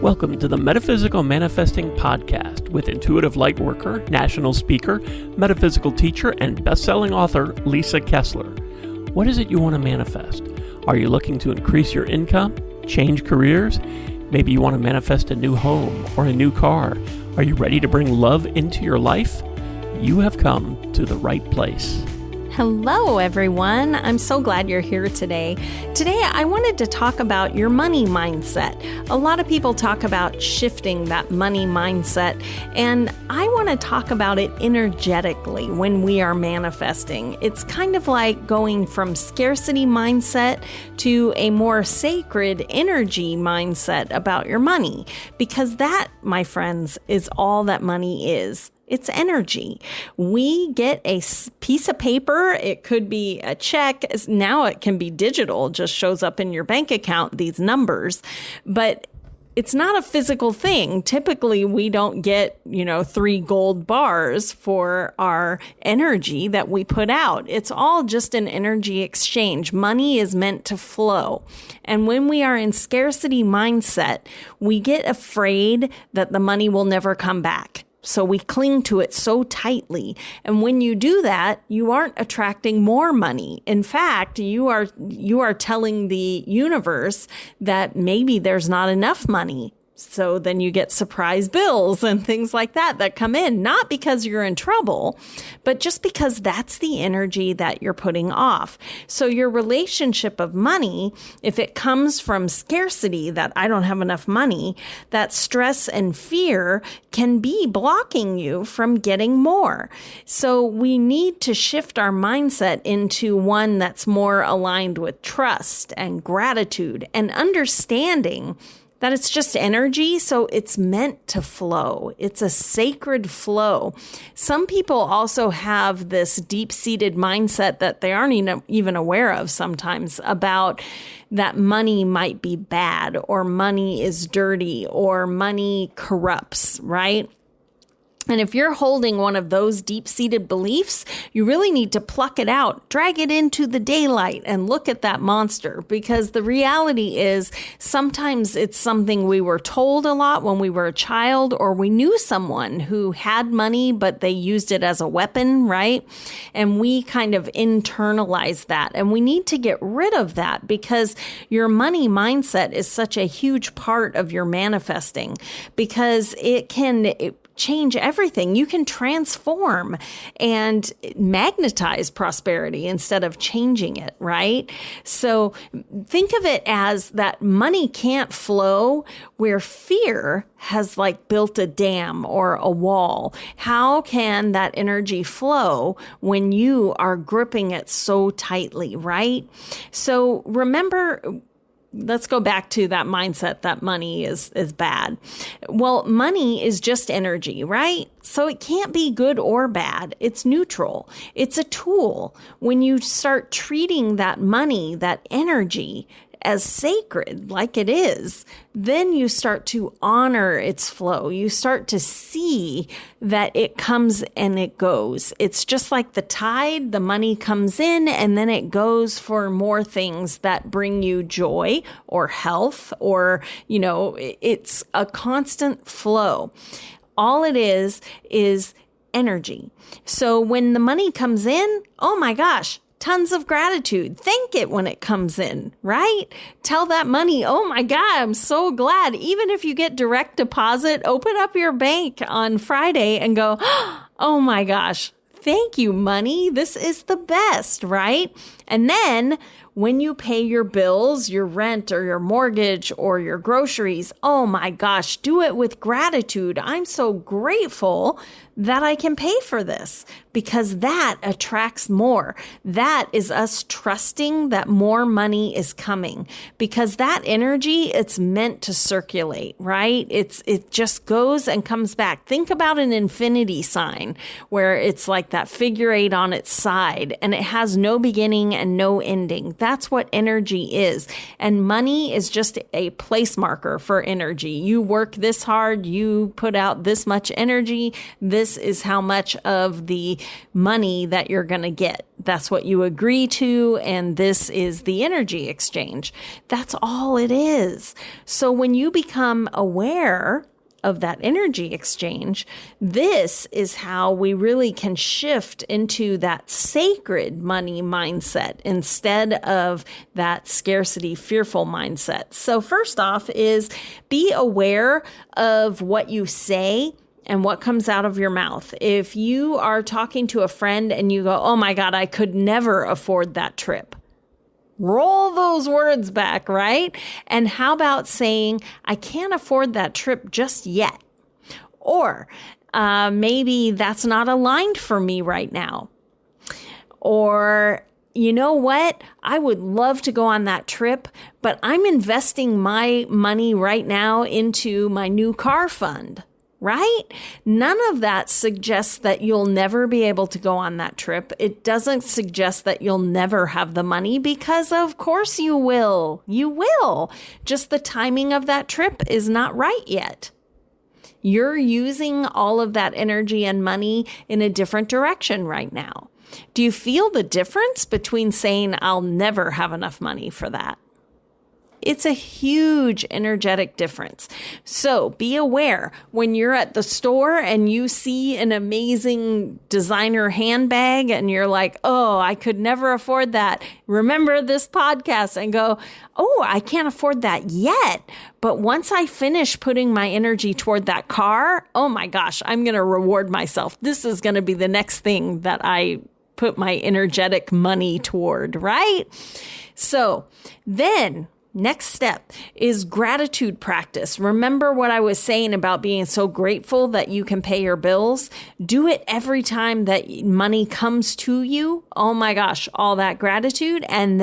Welcome to the Metaphysical Manifesting Podcast with intuitive lightworker, national speaker, metaphysical teacher, and best-selling author Lisa Kessler. What is it you want to manifest? Are you looking to increase your income, change careers? Maybe you want to manifest a new home or a new car. Are you ready to bring love into your life? You have come to the right place. Hello, everyone. I'm so glad you're here today. Today, I wanted to talk about your money mindset. A lot of people talk about shifting that money mindset, and I want to talk about it energetically when we are manifesting. It's kind of like going from scarcity mindset to a more sacred energy mindset about your money, because that, my friends, is all that money is. It's energy. We get a piece of paper. It could be a check. Now it can be digital, just shows up in your bank account, these numbers. But it's not a physical thing. Typically, we don't get, 3 gold bars for our energy that we put out. It's all just an energy exchange. Money is meant to flow. And when we are in scarcity mindset, we get afraid that the money will never come back. So we cling to it so tightly. And when you do that, you aren't attracting more money. In fact, you are telling the universe that maybe there's not enough money. So then you get surprise bills and things like that come in, not because you're in trouble, but just because that's the energy that you're putting off. So your relationship of money, if it comes from scarcity, that I don't have enough money, that stress and fear can be blocking you from getting more. So we need to shift our mindset into one that's more aligned with trust and gratitude and understanding that it's just energy, so it's meant to flow. It's a sacred flow. Some people also have this deep-seated mindset that they aren't even aware of sometimes about that money might be bad, or money is dirty, or money corrupts, right? And if you're holding one of those deep-seated beliefs, you really need to pluck it out, drag it into the daylight, and look at that monster. Because the reality is sometimes it's something we were told a lot when we were a child, or we knew someone who had money, but they used it as a weapon, right? And we kind of internalize that. And we need to get rid of that, because your money mindset is such a huge part of your manifesting, because it can change everything. You can transform and magnetize prosperity instead of changing it, right? So think of it as that money can't flow where fear has built a dam or a wall. How can that energy flow when you are gripping it so tightly, right? So remember, let's go back to that mindset that money is bad. Well, money is just energy, right? So it can't be good or bad. It's neutral. It's a tool. When you start treating that money, that energy, as sacred, like it is, then you start to honor its flow. You start to see that it comes and it goes. It's just like the tide. The money comes in and then it goes for more things that bring you joy or health, or, it's a constant flow. All it is energy. So when the money comes in, oh my gosh, tons of gratitude. Thank it when it comes in, right? Tell that money, oh my God, I'm so glad. Even if you get direct deposit, open up your bank on Friday and go, oh my gosh, thank you, money. This is the best, right? And then when you pay your bills, your rent or your mortgage or your groceries, oh my gosh, do it with gratitude. I'm so grateful that I can pay for this, because that attracts more. That is us trusting that more money is coming, because that energy, it's meant to circulate, right? It just goes and comes back. Think about an infinity sign where it's like that figure 8 on its side and it has no beginning and no ending. That's what energy is. And money is just a place marker for energy. You work this hard, you put out this much energy. This is how much of the money that you're going to get. That's what you agree to, and this is the energy exchange. That's all it is. So when you become aware of that energy exchange, this is how we really can shift into that sacred money mindset instead of that scarcity, fearful mindset. So first off is be aware of what you say and what comes out of your mouth. If you are talking to a friend and you go, "Oh my God, I could never afford that trip." Roll those words back, right? And how about saying, "I can't afford that trip just yet." Or maybe that's not aligned for me right now. Or, "You know what? I would love to go on that trip, but I'm investing my money right now into my new car fund." Right? None of that suggests that you'll never be able to go on that trip. It doesn't suggest that you'll never have the money, because of course you will. You will. Just the timing of that trip is not right yet. You're using all of that energy and money in a different direction right now. Do you feel the difference between saying, "I'll never have enough money for that"? It's a huge energetic difference. So be aware when you're at the store and you see an amazing designer handbag and you're like, "Oh, I could never afford that." Remember this podcast and go, "Oh, I can't afford that yet. But once I finish putting my energy toward that car, oh my gosh, I'm going to reward myself. This is going to be the next thing that I put my energetic money toward," right? So then next step is gratitude practice. Remember what I was saying about being so grateful that you can pay your bills? Do it every time that money comes to you. Oh my gosh, all that gratitude. And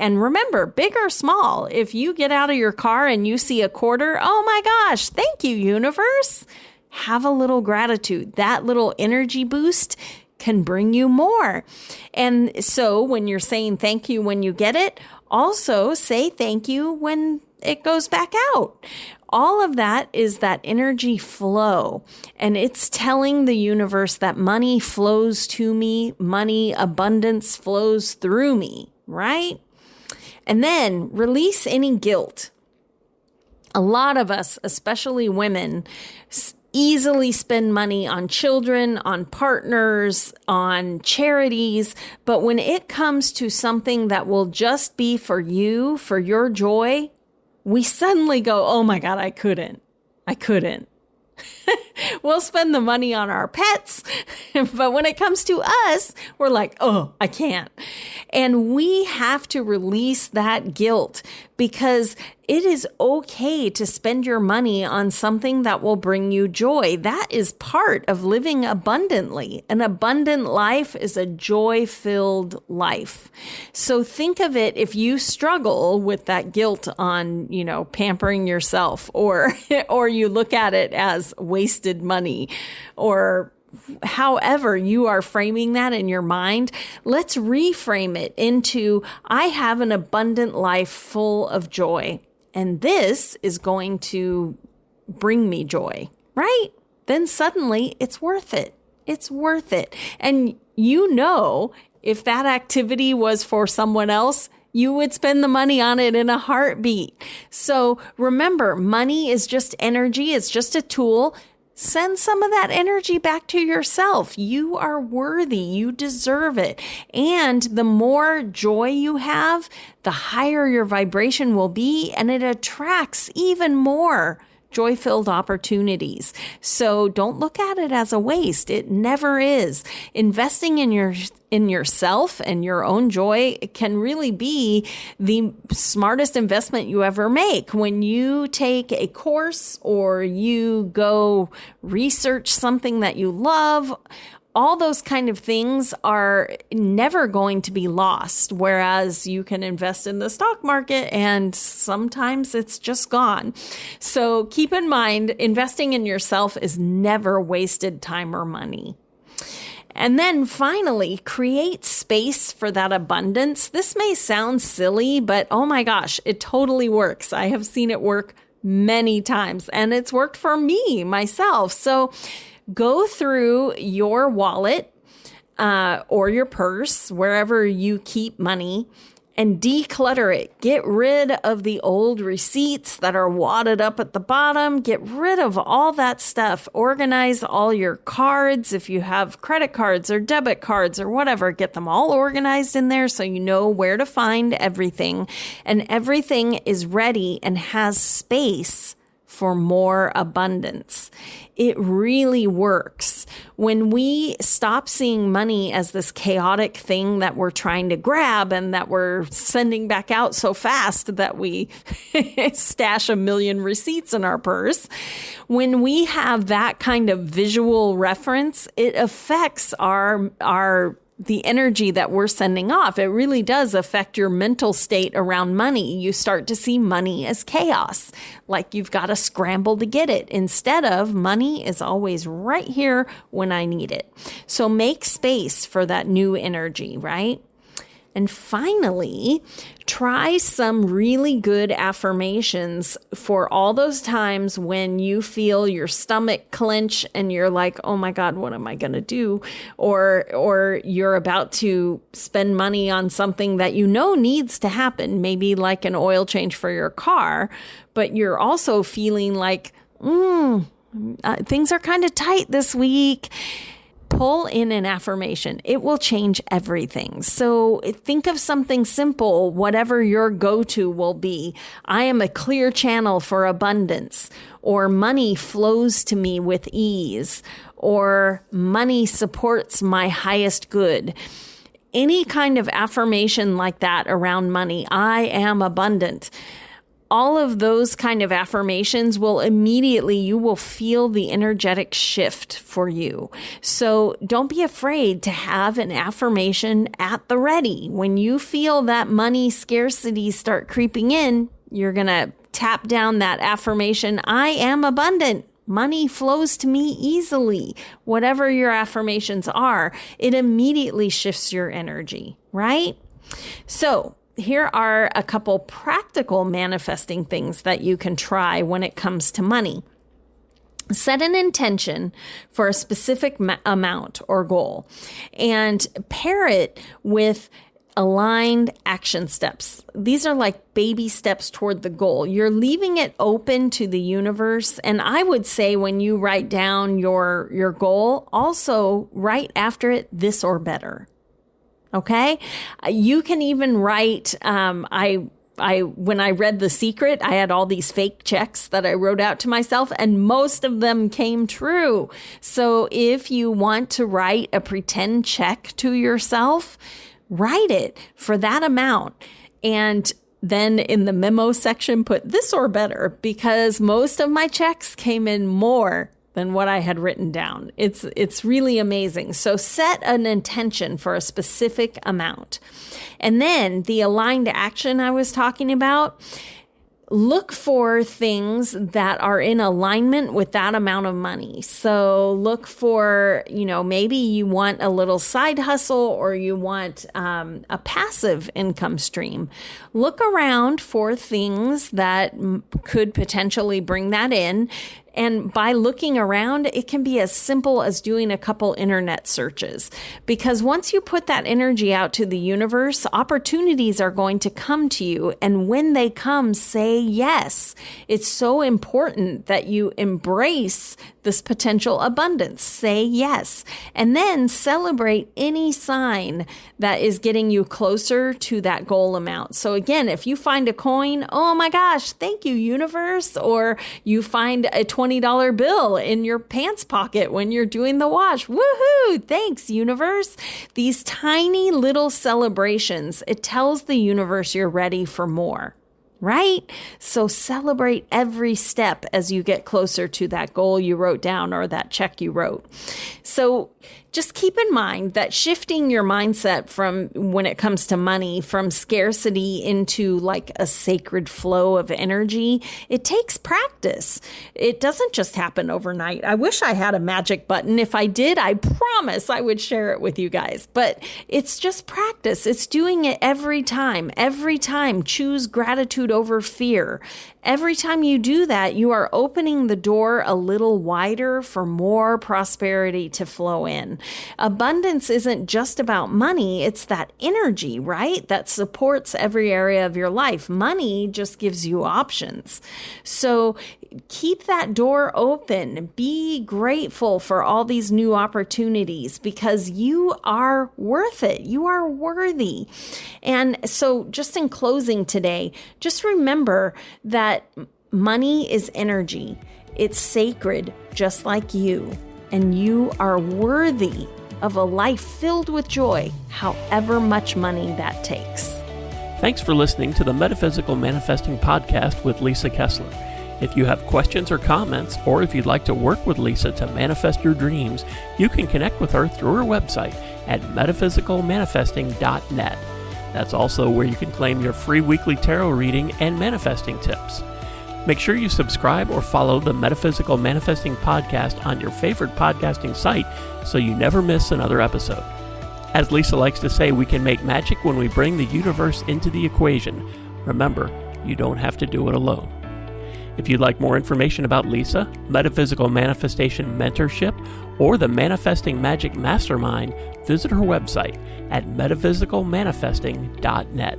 remember, big or small, if you get out of your car and you see a quarter, oh my gosh, thank you, universe. Have a little gratitude. That little energy boost can bring you more. And so when you're saying thank you when you get it, also say thank you when it goes back out. All of that is that energy flow, and it's telling the universe that money flows to me, money abundance flows through me, right? And then release any guilt. A lot of us, especially women, easily spend money on children, on partners, on charities. But when it comes to something that will just be for you, for your joy, we suddenly go, "Oh my God, I couldn't. We'll spend the money on our pets, but when it comes to us, we're like, "Oh, I can't." And we have to release that guilt, because it is okay to spend your money on something that will bring you joy. That is part of living abundantly. An abundant life is a joy-filled life. So think of it, if you struggle with that guilt on, pampering yourself, or you look at it as wasted money, or however you are framing that in your mind, let's reframe it into, "I have an abundant life full of joy, and this is going to bring me joy," right? Then suddenly it's worth it. It's worth it. And if that activity was for someone else, you would spend the money on it in a heartbeat. So remember, money is just energy. It's just a tool. Send some of that energy back to yourself. You are worthy. You deserve it. And the more joy you have, the higher your vibration will be, and it attracts even more joy-filled opportunities. So don't look at it as a waste. It never is. Investing in yourself and your own joy can really be the smartest investment you ever make. When you take a course or you go research something that you love, all those kind of things are never going to be lost, whereas you can invest in the stock market and sometimes it's just gone. So keep in mind, investing in yourself is never wasted time or money. And then finally, create space for that abundance. This may sound silly, but oh my gosh, it totally works. I have seen it work many times, and it's worked for me, myself. So go through your wallet or your purse, wherever you keep money, and declutter it. Get rid of the old receipts that are wadded up at the bottom. Get rid of all that stuff. Organize all your cards. If you have credit cards or debit cards or whatever, get them all organized in there so you know where to find everything. And everything is ready and has space for more abundance. It really works. When we stop seeing money as this chaotic thing that we're trying to grab and that we're sending back out so fast that we stash 1 million receipts in our purse, when we have that kind of visual reference, it affects the energy that we're sending off. It really does affect your mental state around money. You start to see money as chaos, like you've got to scramble to get it, instead of money is always right here when I need it. So make space for that new energy, right? And finally, try some really good affirmations for all those times when you feel your stomach clench and you're like, oh my God, what am I going to do? Or you're about to spend money on something that you know needs to happen, maybe like an oil change for your car, but you're also feeling like, things are kind of tight this week. Pull in an affirmation. It will change everything. So think of something simple, whatever your go-to will be. I am a clear channel for abundance, or money flows to me with ease, or money supports my highest good. Any kind of affirmation like that around money, I am abundant. All of those kind of affirmations you will feel the energetic shift for you. So don't be afraid to have an affirmation at the ready. When you feel that money scarcity start creeping in, you're going to tap down that affirmation. I am abundant. Money flows to me easily. Whatever your affirmations are, it immediately shifts your energy, right? So here are a couple practical manifesting things that you can try when it comes to money. Set an intention for a specific amount or goal and pair it with aligned action steps. These are like baby steps toward the goal. You're leaving it open to the universe. And I would say when you write down your goal, also write after it this or better. Okay. You can even write, when I read The Secret, I had all these fake checks that I wrote out to myself, and most of them came true. So if you want to write a pretend check to yourself, write it for that amount. And then in the memo section, put this or better, because most of my checks came in more than what I had written down. It's really amazing. So set an intention for a specific amount. And then the aligned action I was talking about, look for things that are in alignment with that amount of money. So look for, maybe you want a little side hustle, or you want a passive income stream. Look around for things that could potentially bring that in. And by looking around, it can be as simple as doing a couple internet searches. Because once you put that energy out to the universe, opportunities are going to come to you. And when they come, say yes. It's so important that you embrace this potential abundance. Say yes. And then celebrate any sign that is getting you closer to that goal amount. So again, if you find a coin, oh my gosh, thank you, universe. Or you find a $20 bill in your pants pocket when you're doing the wash. Woohoo! Thanks, universe. These tiny little celebrations, it tells the universe you're ready for more, right? So celebrate every step as you get closer to that goal you wrote down or that check you wrote. So just keep in mind that shifting your mindset from, when it comes to money, from scarcity into like a sacred flow of energy, it takes practice. It doesn't just happen overnight. I wish I had a magic button. If I did, I promise I would share it with you guys. But it's just practice. It's doing it every time. Every time, choose gratitude over fear. Every time you do that, you are opening the door a little wider for more prosperity to flow in. Abundance isn't just about money, it's that energy, right? That supports every area of your life. Money just gives you options. So keep that door open. Be grateful for all these new opportunities because you are worth it. You are worthy. And so just in closing today, just remember that money is energy. It's sacred, just like you. And you are worthy of a life filled with joy, however much money that takes. Thanks for listening to the Metaphysical Manifesting Podcast with Lisa Kessler. If you have questions or comments, or if you'd like to work with Lisa to manifest your dreams, you can connect with her through her website at metaphysicalmanifesting.net. That's also where you can claim your free weekly tarot reading and manifesting tips. Make sure you subscribe or follow the Metaphysical Manifesting Podcast on your favorite podcasting site so you never miss another episode. As Lisa likes to say, we can make magic when we bring the universe into the equation. Remember, you don't have to do it alone. If you'd like more information about Lisa, Metaphysical Manifestation Mentorship, or the Manifesting Magic Mastermind, visit her website at metaphysicalmanifesting.net.